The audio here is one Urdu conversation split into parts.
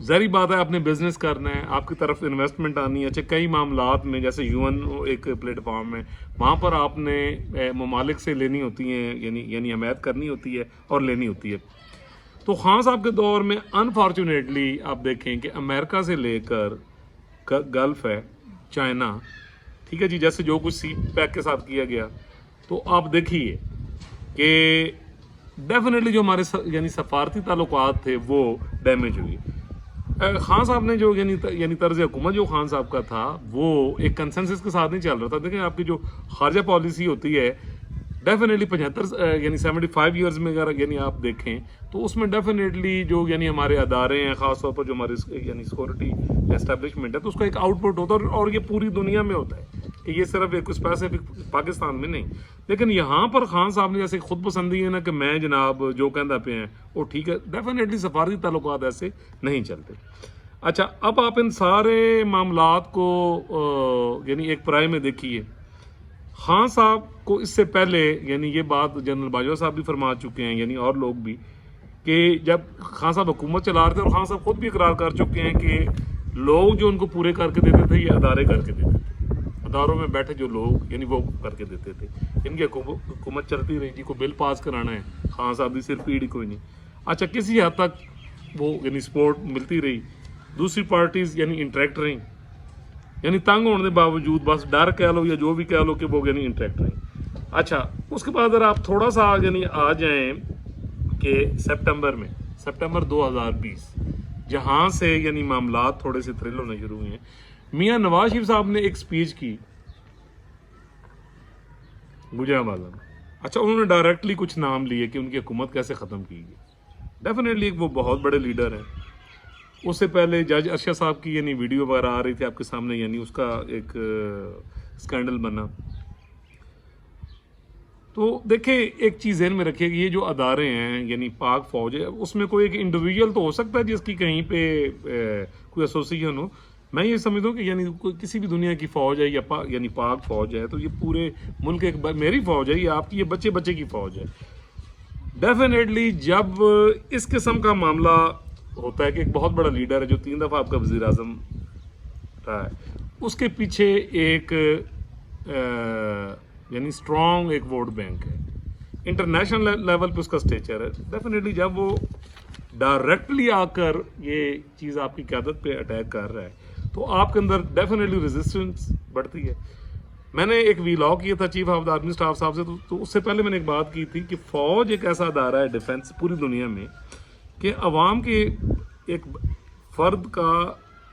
ظاہری بات ہے آپ نے بزنس کرنا ہے, آپ کی طرف انویسٹمنٹ آنی ہے. اچھا کئی معاملات میں جیسے UN ایک پلیٹ فارم ہے, وہاں پر آپ نے ممالک سے لینی ہوتی ہیں, یعنی حمایت کرنی ہوتی ہے اور لینی ہوتی ہے. تو خان صاحب کے دور میں انفارچونیٹلی آپ دیکھیں کہ امریکہ سے لے کر گلف ہے, چائنا, ٹھیک ہے جی, جیسے جو کچھ سی پیک کے ساتھ کیا گیا, تو آپ دیکھیے کہ ڈیفینیٹلی جو ہمارے یعنی سفارتی تعلقات تھے وہ ڈیمیج ہوئی. خان صاحب نے جو یعنی طرز حکومت جو خان صاحب کا تھا وہ ایک کنسنسس کے ساتھ نہیں چل رہا تھا. دیکھیں آپ کی جو خارجہ پالیسی ہوتی ہے ڈیفینیٹلی 75 یعنی 75 ایئرز میں اگر یعنی آپ دیکھیں تو اس میں ڈیفینیٹلی جو یعنی ہمارے ادارے ہیں, خاص طور پر جو ہمارے یعنی سیکورٹی اسٹیبلشمنٹ ہے, تو اس کا ایک آؤٹ پٹ ہوتا ہے, اور یہ پوری دنیا میں ہوتا ہے کہ یہ صرف ایک اسپیسیفک پاکستان میں نہیں. لیکن یہاں پر خان صاحب نے جیسے خود پسندی ہے نا کہ میں جناب جو کہندہ پہ ہیں وہ ٹھیک ہے, ڈیفینیٹلی سفارتی تعلقات ایسے نہیں چلتے. اچھا اب آپ ان سارے معاملات کو یعنی ایک پرائے میں دیکھیے. خان صاحب کو اس سے پہلے یعنی یہ بات جنرل باجوہ صاحب بھی فرما چکے ہیں, یعنی اور لوگ بھی, کہ جب خان صاحب حکومت چلا رہے تھے, اور خان صاحب خود بھی اقرار کر چکے ہیں کہ لوگ جو ان کو پورے کر کے دیتے تھے یہ ادارے کر کے دیتے تھے, اداروں میں بیٹھے جو لوگ یعنی وہ کر کے دیتے تھے. ان کی حکومت چلتی رہی, جی کو بل پاس کرانا ہے, خان صاحب بھی صرف پیڑھی کوئی نہیں. اچھا کسی حد تک وہ یعنی سپورٹ ملتی رہی, دوسری پارٹیز یعنی انٹریکٹ رہیں, یعنی تنگ ہونے کے باوجود بس ڈر کہہ لو یا جو بھی کہہ لو کہ وہ یعنی انٹریکٹ رہیں. اچھا اس کے بعد اگر آپ تھوڑا سا یعنی آ جائیں کہ سپٹمبر 2020 جہاں سے یعنی معاملات تھوڑے سے تھرل ہونے شروع ہوئے ہیں. میاں نواز شریف صاحب نے ایک سپیچ کی گجرانوالہ میں. اچھا انہوں نے ڈائریکٹلی کچھ نام لیے کہ ان کی حکومت کیسے ختم کی گئی. ڈیفینیٹلی وہ بہت بڑے لیڈر ہیں. اس سے پہلے جج ارشد صاحب کی یعنی ویڈیو وغیرہ آ رہی تھی آپ کے سامنے, یعنی اس کا ایک اسکینڈل بنا. تو دیکھیں ایک چیز ذہن میں رکھیے کہ یہ جو ادارے ہیں یعنی پاک فوج ہے, اس میں کوئی ایک انڈیویجول تو ہو سکتا ہے جس کی کہیں پہ کوئی ایسوسیشن ہو. میں یہ سمجھتا ہوں کہ یعنی کسی بھی دنیا کی فوج ہے یا یعنی پاک فوج ہے تو یہ پورے ملک ایک میری فوج ہے, یہ آپ کی یہ بچے بچے کی فوج ہے. ڈیفینیٹلی جب اس قسم کا معاملہ ہوتا ہے کہ ایک بہت بڑا لیڈر ہے جو 3 دفعہ آپ کا وزیر اعظم رہا ہے, اس کے پیچھے ایک یعنی اسٹرانگ ایک ووٹ بینک ہے, انٹرنیشنل لیول پہ اس کا اسٹیچر ہے. ڈیفینیٹلی جب وہ ڈائریکٹلی آ کر یہ چیز آپ کی قیادت پہ اٹیک کر رہا ہے تو آپ کے اندر ڈیفینیٹلی ریزسٹنس بڑھتی ہے. میں نے ایک ویلاگ کیا تھا chief of the army staff صاحب سے, تو اس سے پہلے میں نے ایک بات کی تھی کہ فوج ایک ایسا ادارہ ہے ڈیفنس پوری دنیا میں کہ عوام کے ایک فرد کا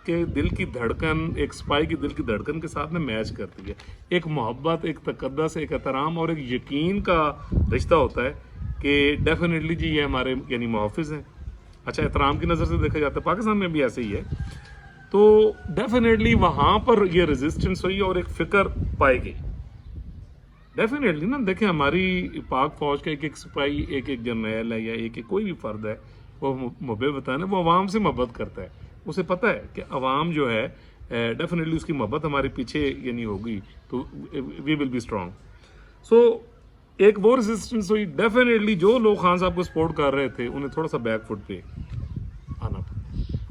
کہ دل کی دھڑکن ایک سپاہی کی دل کی دھڑکن کے ساتھ میں میچ کرتی ہے. ایک محبت, ایک تقدس, ایک احترام اور ایک یقین کا رشتہ ہوتا ہے کہ ڈیفینیٹلی جی یہ ہمارے یعنی محافظ ہیں. اچھا احترام کی نظر سے دیکھا جاتا ہے, پاکستان میں بھی ایسے ہی ہے. تو ڈیفینیٹلی وہاں پر یہ ریزسٹنس ہوئی اور ایک فکر پائی گئی. ڈیفینیٹلی نا دیکھیں ہماری پاک فوج کا ایک سپاہی, ایک جرنیل ہے یا ایک کوئی بھی فرد ہے, وہ محبت ہے نا, وہ عوام سے محبت کرتا ہے. اسے پتہ ہے کہ عوام جو ہے ڈیفینیٹلی اس کی محبت ہمارے پیچھے یعنی ہوگی تو وی ول بی اسٹرانگ. سو ایک وہ ریزسٹنس ہوئی. ڈیفینیٹلی جو لوگ خان صاحب کو سپورٹ کر رہے تھے انہیں تھوڑا سا بیک فٹ پہ آنا پڑا.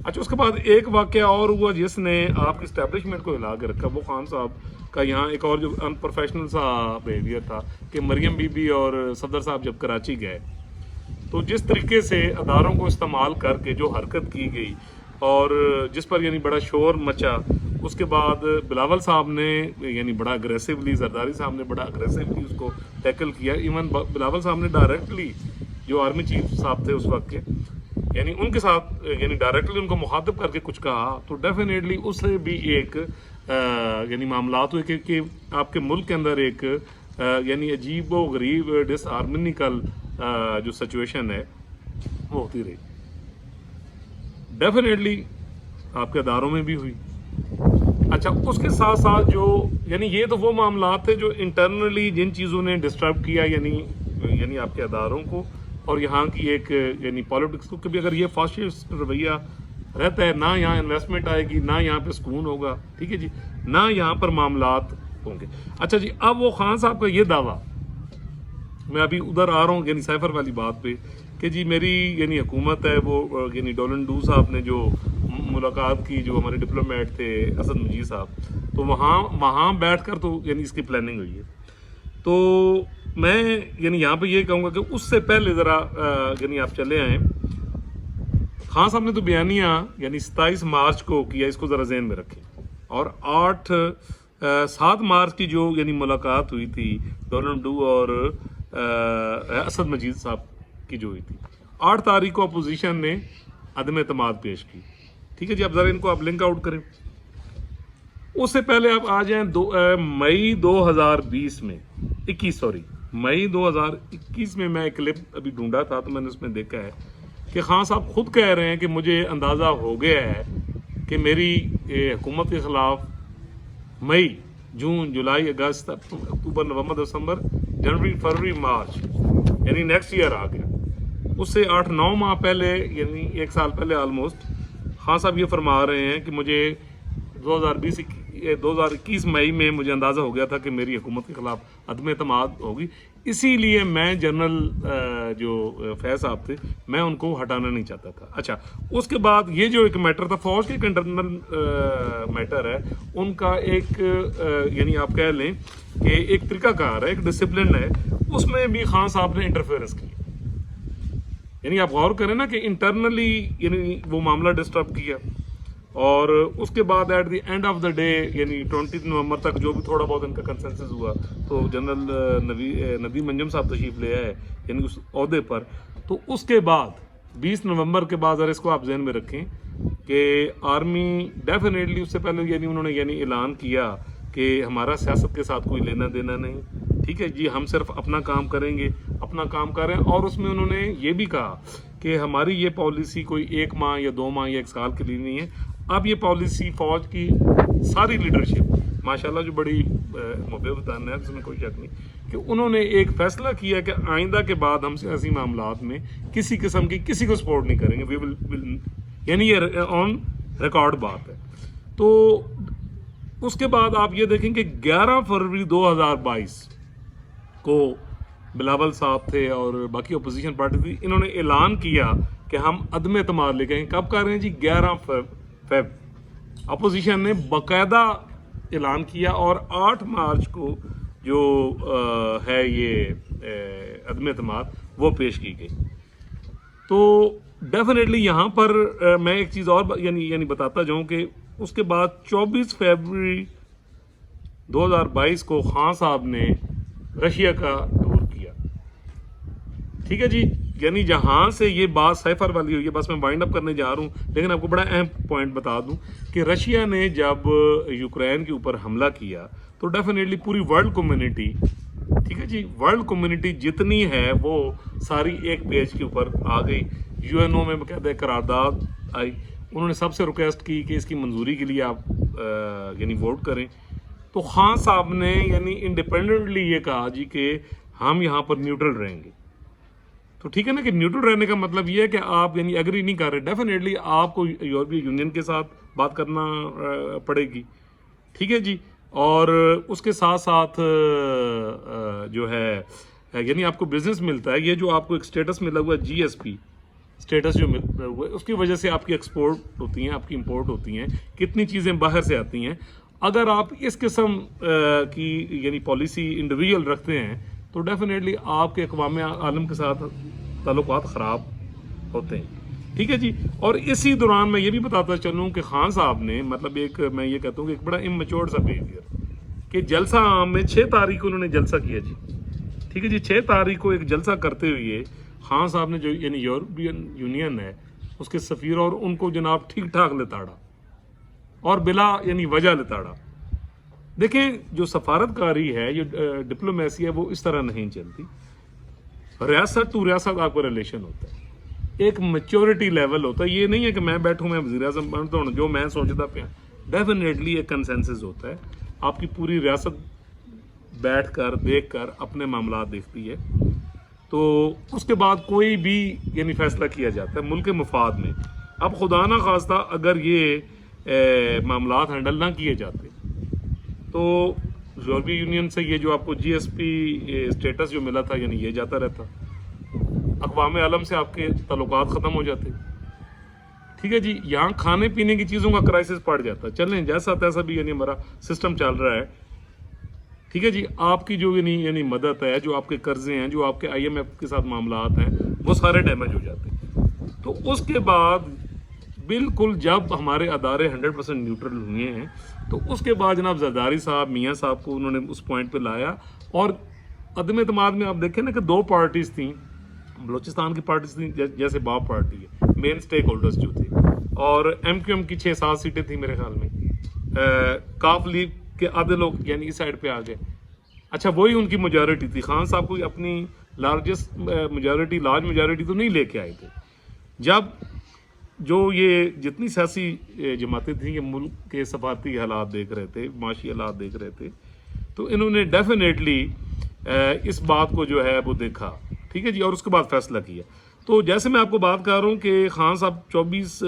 اچھا اس کے بعد ایک واقعہ اور ہوا جس نے آپ کی اسٹیبلشمنٹ کو ہلا کے رکھا. وہ خان صاحب کا یہاں ایک اور جو ان پروفیشنل سا بیہیویئر تھا کہ مریم بی بی اور صدر صاحب جب کراچی گئے تو جس طریقے سے اداروں کو استعمال کر کے جو حرکت کی گئی اور جس پر یعنی بڑا شور مچا, اس کے بعد بلاول صاحب نے یعنی بڑا اگریسیولی, زرداری صاحب نے بڑا اگریسیولی اس کو ٹیکل کیا. ایون بلاول صاحب نے ڈائریکٹلی جو آرمی چیف صاحب تھے اس وقت کے یعنی ان کے ساتھ یعنی ڈائریکٹلی ان کو مخاطب کر کے کچھ کہا. تو ڈیفینیٹلی اس سے بھی ایک یعنی معاملات ہوئے کہ آپ کے ملک کے اندر ایک یعنی عجیب و غریب ڈس ہارمونیکل جو سچویشن ہے وہ ہوتی رہی. ڈیفینیٹلی آپ کے اداروں میں بھی ہوئی. اچھا اس کے ساتھ ساتھ جو یعنی یہ تو وہ معاملات تھے جو انٹرنلی جن چیزوں نے ڈسٹرب کیا یعنی آپ کے اداروں کو اور یہاں کی ایک یعنی پالیٹکس کو, کہ بھی اگر یہ فاسسٹ رویہ رہتا ہے نہ یہاں انویسٹمنٹ آئے گی, نہ یہاں پہ سکون ہوگا, ٹھیک ہے جی, نہ یہاں پر معاملات ہوں گے. اچھا جی اب وہ خان صاحب کا یہ دعویٰ, میں ابھی ادھر آ رہا ہوں یعنی سائفر والی بات پہ کہ جی میری یعنی حکومت ہے وہ یعنی ڈولن ڈو صاحب نے جو ملاقات کی جو ہمارے ڈپلومیٹ تھے اسد مجید صاحب، تو وہاں بیٹھ کر تو یعنی اس کی پلاننگ ہوئی ہے. تو میں یعنی یہاں پہ یہ کہوں گا کہ اس سے پہلے ذرا یعنی آپ چلے آئیں. خان صاحب نے تو بیانیہ یعنی 27 مارچ کو کیا، اس کو ذرا ذہن میں رکھیں. اور 7 مارچ کی جو یعنی ملاقات ہوئی تھی ڈونلڈ ڈو اور اسد مجید صاحب کی جو ہوئی تھی، 8 تاریخ کو اپوزیشن نے عدم اعتماد پیش کی. ٹھیک ہے جی، اب ذرا ان کو آپ لنک آؤٹ کریں. اس سے پہلے آپ آ جائیں مئی 2020 میں مئی 2021 میں ایک کلپ ابھی ڈھونڈا تھا تو میں نے اس میں دیکھا ہے کہ خان صاحب خود کہہ رہے ہیں کہ مجھے اندازہ ہو گیا ہے کہ میری حکومت کے خلاف مئی، جون، جولائی، اگست، اکتوبر، نومبر، دسمبر، جنوری، فروری، مارچ یعنی نیکسٹ ایئر آ گیا. اس سے 8-9 ماہ پہلے یعنی 1 سال پہلے آلموسٹ خان صاحب یہ فرما رہے ہیں کہ مجھے 2021 مئی میں مجھے اندازہ ہو گیا تھا کہ میری حکومت کے خلاف عدم اعتماد ہوگی، اسی لیے میں جنرل جو فیض صاحب تھے میں ان کو ہٹانا نہیں چاہتا تھا. اچھا، اس کے بعد یہ جو ایک میٹر تھا فوج کے انٹرنل میٹر ہے، ان کا ایک یعنی آپ کہہ لیں کہ ایک طریقہ کار ہے، ایک ڈسپلن ہے، اس میں بھی خان صاحب نے انٹرفیئرنس کی. یعنی آپ غور کریں نا کہ انٹرنلی یعنی وہ معاملہ ڈسٹرب کیا، اور اس کے بعد at the end of the day یعنی 20 نومبر تک جو بھی تھوڑا بہت ان کا کنسنسس ہوا تو جنرل ندیم انجم صاحب تشریف لے آئے یعنی اس عہدے پر. تو اس کے بعد 20 نومبر کے بعد اس کو آپ ذہن میں رکھیں کہ آرمی ڈیفینیٹلی اس سے پہلے یعنی انہوں نے یعنی اعلان کیا کہ ہمارا سیاست کے ساتھ کوئی لینا دینا نہیں. ٹھیک ہے جی، ہم صرف اپنا کام کریں گے، اپنا کام کر رہے ہیں. اور اس میں انہوں نے یہ بھی کہا کہ ہماری یہ پالیسی کوئی 1 ماہ یا 2 ماہ یا 1 سال کے لیے نہیں ہے. اب یہ پالیسی فوج کی ساری لیڈرشپ ماشاءاللہ جو بڑی محبتان ہے، اس میں کوئی شک نہیں کہ انہوں نے ایک فیصلہ کیا کہ آئندہ کے بعد ہم سیاسی معاملات میں کسی قسم کی کسی کو سپورٹ نہیں کریں گے. یعنی یہ آن ریکارڈ بات ہے. تو اس کے بعد آپ یہ دیکھیں کہ 11 فروری 2022 کو بلاول صاحب تھے اور باقی اپوزیشن پارٹی تھی، انہوں نے اعلان کیا کہ ہم عدم اعتماد لے گئے. کب کر رہے ہیں جی؟ 11 فیب اپوزیشن نے باقاعدہ اعلان کیا، اور 8 مارچ کو جو ہے یہ عدم اعتماد وہ پیش کی گئی. تو ڈیفینیٹلی یہاں پر میں ایک چیز اور یعنی بتاتا جاؤں کہ اس کے بعد 24 فروری 2022 کو خان صاحب نے رشیا کا ٹور کیا. ٹھیک ہے جی، یعنی جہاں سے یہ بات سائفر والی ہوئی ہے، بس میں وائنڈ اپ کرنے جا رہا ہوں، لیکن آپ کو بڑا اہم پوائنٹ بتا دوں کہ رشیا نے جب یوکرین کے اوپر حملہ کیا تو ڈیفینیٹلی پوری ورلڈ کمیونٹی، ٹھیک ہے جی، ورلڈ کمیونٹی جتنی ہے وہ ساری ایک پیج کے اوپر آ گئی. یو این او میں باقاعدہ قرارداد آئی. انہوں نے سب سے ریکویسٹ کی کہ اس کی منظوری کے لیے آپ یعنی ووٹ کریں. تو خان صاحب نے یعنی انڈیپینڈنٹلی یہ کہا جی کہ ہم یہاں پر نیوٹرل رہیں گے. تو ٹھیک ہے نا کہ نیوٹرل رہنے کا مطلب یہ ہے کہ آپ یعنی ایگری نہیں کر رہے، ڈیفینیٹلی آپ کو یورپی یونین کے ساتھ بات کرنا پڑے گی. ٹھیک ہے جی، اور اس کے ساتھ ساتھ جو ہے یعنی آپ کو بزنس ملتا ہے. یہ جو آپ کو ایک سٹیٹس ملا ہوا ہے GSP سٹیٹس جو ملا ہوا ہے، اس کی وجہ سے آپ کی ایکسپورٹ ہوتی ہیں، آپ کی امپورٹ ہوتی ہیں، کتنی چیزیں باہر سے آتی ہیں. اگر آپ اس قسم کی یعنی پالیسی انڈیویجول رکھتے ہیں تو ڈیفینیٹلی آپ کے اقوام عالم کے ساتھ تعلقات خراب ہوتے ہیں. ٹھیک ہے جی، اور اسی دوران میں یہ بھی بتاتا چلوں کہ خان صاحب نے مطلب ایک میں یہ کہتا ہوں کہ ایک بڑا اممیچور سا بیہیویئر کہ جلسہ عام میں 6 تاریخ کو انہوں نے جلسہ کیا جی. ٹھیک ہے جی، 6 تاریخ کو ایک جلسہ کرتے ہوئے خان صاحب نے جو یعنی یورپین یونین ہے اس کے سفیر اور ان کو جناب ٹھیک ٹھاک لتاڑا اور بلا یعنی وجہ لتاڑا. دیکھیں جو سفارتکاری ہے، یہ ڈپلومیسی ہے، وہ اس طرح نہیں چلتی. ریاست ٹو ریاست آپ کا ریلیشن ہوتا ہے، ایک میچورٹی لیول ہوتا ہے. یہ نہیں ہے کہ میں بیٹھوں میں وزیر اعظم بنتا ہوں جو میں سوچتا پیا. ڈیفینیٹلی ایک کنسنسس ہوتا ہے، آپ کی پوری ریاست بیٹھ کر دیکھ کر اپنے معاملات دیکھتی ہے. تو اس کے بعد کوئی بھی یعنی فیصلہ کیا جاتا ہے ملک کے مفاد میں. اب خدا نہ خواستہ اگر یہ معاملات ہینڈل نہ کیے جاتے تو یورپی یونین سے یہ جو آپ کو GSP اسٹیٹس جو ملا تھا یعنی یہ جاتا رہتا، اقوام عالم سے آپ کے تعلقات ختم ہو جاتے. ٹھیک ہے جی. یہاں کھانے پینے کی چیزوں کا کرائسس پڑ جاتا ہے. چلیں جیسا تیسا بھی یعنی ہمارا سسٹم چل رہا ہے. ٹھیک ہے جی. آپ کی جو یعنی مدد ہے, جو آپ کے قرضے ہیں, جو آپ کے IMF کے ساتھ معاملات ہیں, وہ سارے ڈیمیج ہو جاتے ہیں. تو اس کے بعد بالکل جب ہمارے ادارے 100% نیوٹرل ہوئے ہیں, تو اس کے بعد جناب زرداری صاحب, میاں صاحب کو انہوں نے اس پوائنٹ پہ لایا. اور عدم اعتماد میں آپ دیکھیں نا کہ 2 پارٹیز تھیں, بلوچستان کی پارٹیز تھیں جیسے باب پارٹی ہے, مین سٹیک ہولڈرز جو تھے, اور MQM کی 6-7 سیٹیں تھیں میرے خیال میں. کاف لیگ کے آدھے لوگ یعنی اس سائڈ پہ آ گئے. اچھا وہی ان کی میجورٹی تھی. خان صاحب کوئی اپنی لارج میجورٹی تو نہیں لے کے آئے تھے. جب جو یہ جتنی سیاسی جماعتیں تھیں, یہ ملک کے سفارتی حالات دیکھ رہے تھے, معاشی حالات دیکھ رہے تھے, تو انہوں نے ڈیفینیٹلی اس بات کو جو ہے وہ دیکھا. ٹھیک ہے جی. اور اس کے بعد فیصلہ کیا. تو جیسے میں آپ کو بات کر رہا ہوں کہ خان صاحب 24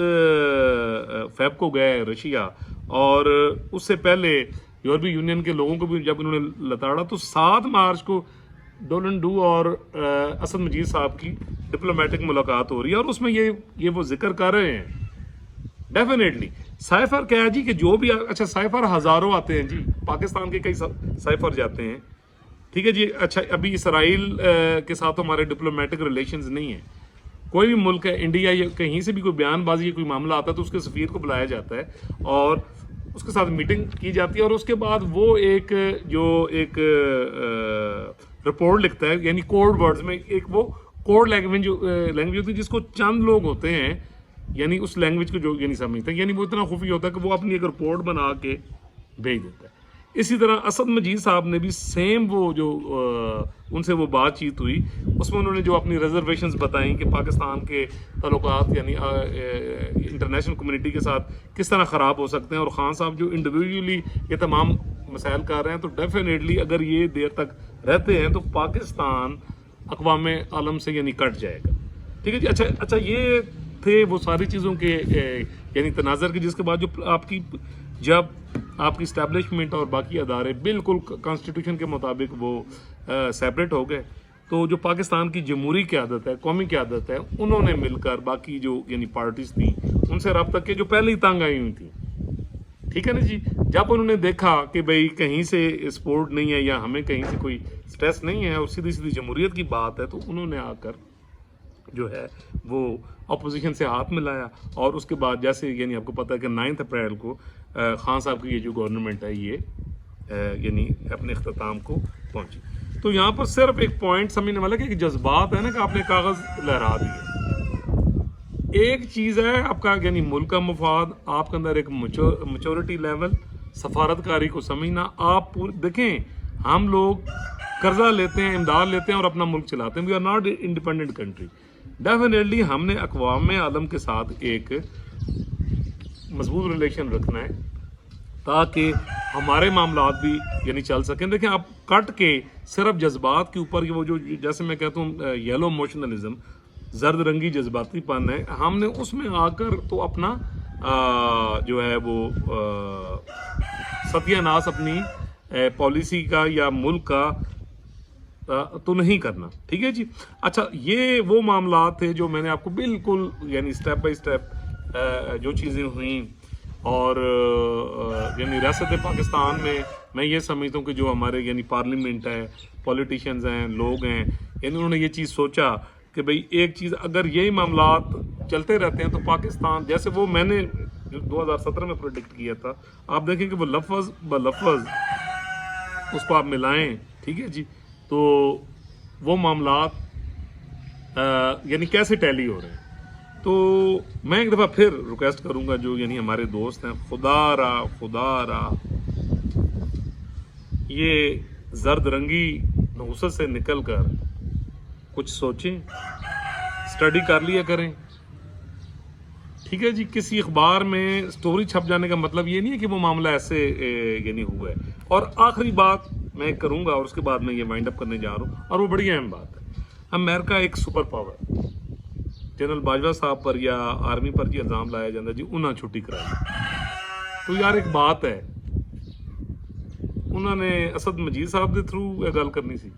فیب کو گئے رشیا, اور اس سے پہلے یورپی یونین کے لوگوں کو بھی جب انہوں نے لتاڑا, تو 7 مارچ کو ڈولن ڈو اور اسد مجید صاحب کی ڈپلومیٹک ملاقات ہو رہی ہے, اور اس میں یہ وہ ذکر کر رہے ہیں. ڈیفینیٹلی سائفر کیا ہے جی کہ جو بھی, اچھا سائفر ہزاروں آتے ہیں جی, پاکستان کے کئی سائفر جاتے ہیں. ٹھیک ہے جی. اچھا ابھی اسرائیل کے ساتھ ہمارے ڈپلومیٹک ریلیشنز نہیں ہیں. کوئی بھی ملک ہے, انڈیا یا کہیں سے بھی کوئی بیان بازی یا کوئی معاملہ آتا ہے تو اس کے سفیر کو بلایا جاتا ہے اور اس کے ساتھ میٹنگ کی جاتی ہے, اور اس کے بعد وہ ایک رپورٹ لکھتا ہے, یعنی کوڈ ورڈز میں ایک وہ کوڈ لینگویج ہوتی ہے جس کو چند لوگ ہوتے ہیں یعنی اس لینگویج کو جو یعنی سمجھتے ہیں, یعنی وہ اتنا خفیہ ہوتا ہے کہ وہ اپنی ایک رپورٹ بنا کے بھیج دیتا ہے. اسی طرح اسد مجید صاحب نے بھی سیم وہ جو ان سے وہ بات چیت ہوئی, اس میں انہوں نے جو اپنی ریزرویشنز بتائیں کہ پاکستان کے تعلقات یعنی انٹرنیشنل کمیونٹی کے ساتھ کس طرح خراب ہو سکتے ہیں, اور خان صاحب جو انڈیویجولی یہ تمام مسائل کر رہے ہیں, تو ڈیفینیٹلی اگر یہ دیر تک رہتے ہیں تو پاکستان اقوام عالم سے یعنی کٹ جائے گا. ٹھیک ہے جی. اچھا یہ تھے وہ ساری چیزوں کے یعنی تناظر کے, جس کے بعد جو جب آپ کی اسٹیبلشمنٹ اور باقی ادارے بالکل کانسٹیٹیوشن کے مطابق وہ سیپریٹ ہو گئے, تو جو پاکستان کی جمہوری قیادت ہے, قومی قیادت ہے, انہوں نے مل کر باقی جو یعنی پارٹیز تھیں ان سے رابطہ کیا جو پہلے ہی تنگ آئی ہوئی تھیں. ٹھیک ہے نا جی. جب انہوں نے دیکھا کہ بھئی کہیں سے سپورٹ نہیں ہے یا ہمیں کہیں سے کوئی سٹریس نہیں ہے اور سیدھی جمہوریت کی بات ہے, تو انہوں نے آ کر جو ہے وہ اپوزیشن سے ہاتھ ملایا. اور اس کے بعد جیسے یعنی آپ کو پتہ ہے کہ 9 اپریل کو خان صاحب کی یہ جو گورنمنٹ ہے یہ یعنی اپنے اختتام کو پہنچی. تو یہاں پر صرف ایک پوائنٹ سمجھنے والا کہ جذبات ہے نا کہ آپ نے کاغذ لہرا دیے. ایک چیز ہے آپ کا یعنی ملک کا مفاد, آپ کے اندر ایک میچورٹی لیول, سفارتکاری کو سمجھنا. آپ دیکھیں ہم لوگ قرضہ لیتے ہیں, امداد لیتے ہیں اور اپنا ملک چلاتے ہیں. We are not independent country. Definitely ہم نے اقوام عالم کے ساتھ ایک مضبوط ریلیشن رکھنا ہے تاکہ ہمارے معاملات بھی یعنی چل سکیں. دیکھیں آپ کٹ کے صرف جذبات کے اوپر وہ جو جیسے میں کہتا ہوں یلو ایموشنلزم, زرد رنگی جذباتی پن ہے, ہم نے اس میں آ کر تو اپنا جو ہے وہ ستیہ ناس اپنی پالیسی کا یا ملک کا تو نہیں کرنا. ٹھیک ہے جی. اچھا یہ وہ معاملات تھے جو میں نے آپ کو بالکل یعنی سٹیپ بائی سٹیپ جو چیزیں ہوئیں, اور یعنی ریاست پاکستان میں یہ سمجھتا ہوں کہ جو ہمارے یعنی پارلیمنٹ ہے, پولیٹیشینز ہیں, لوگ ہیں, یعنی انہوں نے یہ چیز سوچا کہ بھئی ایک چیز اگر یہی معاملات چلتے رہتے ہیں تو پاکستان, جیسے وہ میں نے جو 2017 میں پروڈکٹ کیا تھا, آپ دیکھیں کہ وہ لفظ بلفظ اس کو آپ ملائیں. ٹھیک ہے جی. تو وہ معاملات یعنی کیسے ٹیلی ہو رہے ہیں. تو میں ایک دفعہ پھر ریکویسٹ کروں گا جو یعنی ہمارے دوست ہیں, خدا را یہ زرد رنگی نحوست سے نکل کر کچھ سوچیں, اسٹڈی کر لیا کریں. ٹھیک ہے جی. کسی اخبار میں سٹوری چھپ جانے کا مطلب یہ نہیں ہے کہ وہ معاملہ ایسے یعنی ہوا ہے. اور آخری بات میں کروں گا اور اس کے بعد میں یہ وائنڈ اپ کرنے جا رہا ہوں, اور وہ بڑی اہم بات ہے. امریکہ ایک سپر پاور, جنرل باجوہ صاحب پر یا آرمی پر جی الزام لایا جاتا ہے جی انہاں چھٹی کرائی. تو یار ایک بات ہے, انہوں نے اسد مجید صاحب کے تھرو یہ گل کرنی سی,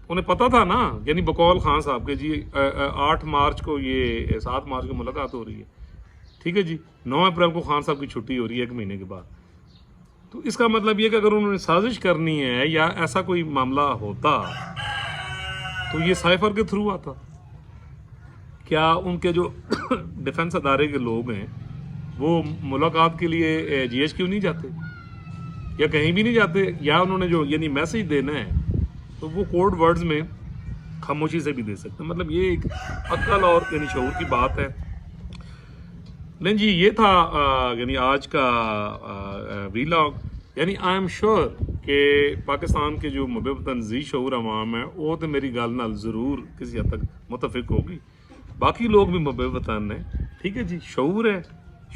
انہیں پتا تھا نا، یعنی بقول خان صاحب کے جی 8 مارچ کو یہ 7 مارچ کو ملاقات ہو رہی ہے، ٹھیک ہے جی، 9 اپریل کو خان صاحب کی چھٹی ہو رہی ہے 1 مہینے کے بعد. تو اس کا مطلب یہ کہ اگر انہوں نے سازش کرنی ہے یا ایسا کوئی معاملہ ہوتا تو یہ سائفر کے تھرو آتا. کیا ان کے جو ڈیفنس ادارے کے لوگ ہیں وہ ملاقات کے لیے جی ایچ کیو نہیں جاتے یا کہیں بھی نہیں جاتے، یا انہوں نے جو یعنی میسج دینا ہے تو وہ کوڈ ورڈز میں خاموشی سے بھی دے سکتے ہیں. مطلب یہ ایک عقل اور یعنی شعور کی بات ہے. نہیں جی، یہ تھا یعنی آج کا ویلاگ. یعنی آئی ایم شیور کہ پاکستان کے جو محب وطن ذی شعور عوام ہے وہ تو میری گل نال ضرور کسی حد تک متفق ہوگی. باقی لوگ بھی محب وطن ہیں، ٹھیک ہے جی. شعور ہے،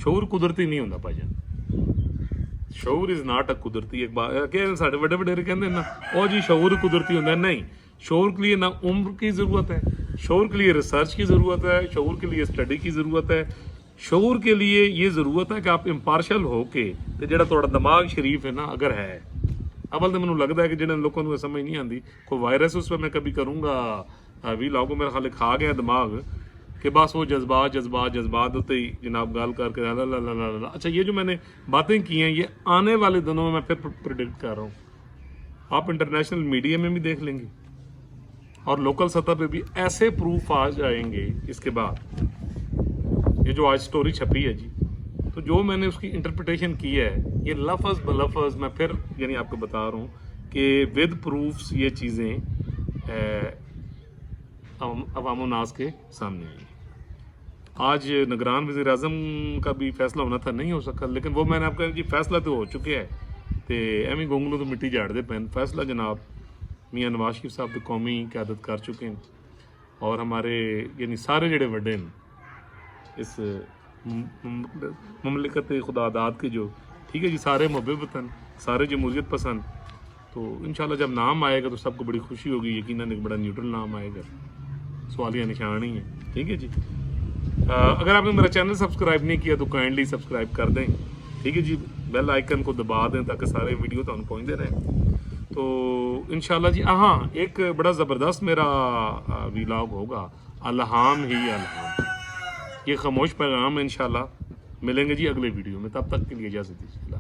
شعور قدرتی نہیں ہوتا بھائی جان. شعور از ناٹ اے قدرتی. ایک بات کہ سارے بڑے وڈیرے کہتے ہیں نا او جی شعور قدرتی ہوتا ہے. نہیں، شعور کے لیے نہ عمر کی ضرورت ہے، شعور کے لیے ریسرچ کی ضرورت ہے، شعور کے لیے اسٹڈی کی ضرورت ہے. شعور کے لیے یہ ضرورت ہے کہ آپ امپارشل ہو کے تے جڑا تھوڑا دماغ شریف ہے نا اگر ہے. اول تو مجھے لگتا ہے کہ جنہیں لوگوں کو سمجھ نہیں آتی کوئی وائرس اس پہ میں کبھی کروں گا وی لاگو میرا خیال کھا گیا دماغ کہ بس وہ جذبات ہوتے ہی جناب گال کر کے اچھا یہ جو میں نے باتیں کی ہیں یہ آنے والے دنوں میں پھر پریڈکٹ کر رہا ہوں. آپ انٹرنیشنل میڈیا میں بھی دیکھ لیں گے اور لوکل سطح پہ بھی ایسے پروف آ جائیں گے. اس کے بعد یہ جو آج سٹوری چھپی ہے جی، تو جو میں نے اس کی انٹرپریٹیشن کی ہے یہ لفظ بلفظ میں پھر یعنی آپ کو بتا رہا ہوں کہ ود پروفس یہ چیزیں عوام الناس کے سامنے آئی. آج نگران وزیر اعظم کا بھی فیصلہ ہونا تھا، نہیں ہو سکا، لیکن وہ میں نے آپ کہا جی فیصلہ تو ہو چکے ہے تے ایویں گونگلو تو مٹی جھاڑ دے پین. فیصلہ جناب میاں نواز شریف صاحب تو قومی قیادت کر چکے ہیں اور ہمارے یعنی سارے جڑے وڈے ہیں اس مملکت خدا داد کے جو ٹھیک ہے جی سارے محب وطن، سارے جمہوریت پسند. تو انشاءاللہ جب نام آئے گا تو سب کو بڑی خوشی ہوگی. یقیناً ایک بڑا نیوٹرل نام آئے گا، سوالیہ نشان ہی ہے. ٹھیک ہے جی، اگر آپ نے میرا چینل سبسکرائب نہیں کیا تو کائنڈلی سبسکرائب کر دیں. ٹھیک ہے جی، بیل آئیکن کو دبا دیں تاکہ سارے ویڈیو تو پہنچتے رہیں. تو انشاءاللہ جی ہاں ایک بڑا زبردست میرا ویلاگ ہوگا، الہام ہی الہام. یہ خاموش پیغام انشاءاللہ ملیں گے جی اگلے ویڈیو میں. تب تک کے لیے اجازت دیجیے.